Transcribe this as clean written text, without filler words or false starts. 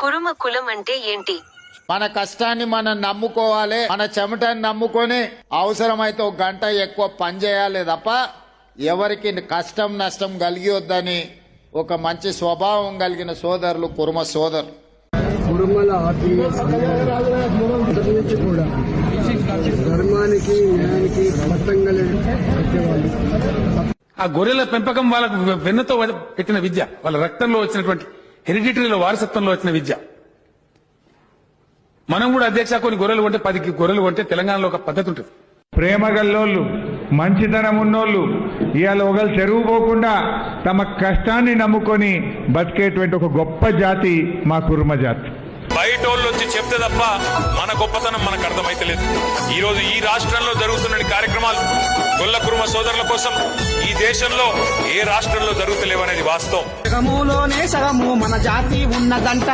కురుమ కులం అంటే ఏంటి? మన కష్టాన్ని మనం నమ్ముకోవాలి, మన చెమటని నమ్ముకొని అవసరమైతే ఒక గంట ఎక్కువ పని చేయాలి తప్ప ఎవరికి కష్టం నష్టం కలిగివద్దని ఒక మంచి స్వభావం కలిగిన సోదరులు కురుమ సోదరులు. కురుమల ఆత్మీయ నుంచి కూడా ధర్మానికి న్యాయానికి పట్టంగలే పెట్టేవాళ్ళు. ఆ గొర్రెల పెంపకం వాళ్ళకు వెన్నతో పెట్టిన విద్య, వాళ్ళ రక్తంలో వచ్చినటువంటి హెరిడిటరీలో వారసత్వంలో వచ్చిన విద్య. మనం కూడా అధ్యక్ష కొన్ని గొర్రెలు కొంటే 10 గొర్రెలు కొంటే తెలంగాణలో ఒక పద్ధతి ఉంటుంది. ప్రేమ గల్లోళ్ళు, మంచితనం ఉన్నోళ్ళు ఇవాళ ఒకళ్ళు చెరువు పోకుండా తమ కష్టాన్ని నమ్ముకొని బతికేటువంటి ఒక గొప్ప జాతి మా కుర్మ జాతి. బయట వాళ్ళు వచ్చి చెప్తే తప్ప మన గొప్పతనం మనకు అర్థమైతలేదు. ఈ రోజు ఈ రాష్ట్రంలో జరుగుతున్న కార్యక్రమాలు గొల్ల కుర్మ సోదరుల కోసం ఈ దేశంలో ఏ రాష్ట్రంలో జరుగుతలేవనేది వాస్తవం. సగములోనే సగము మన జాతి ఉన్నదంట.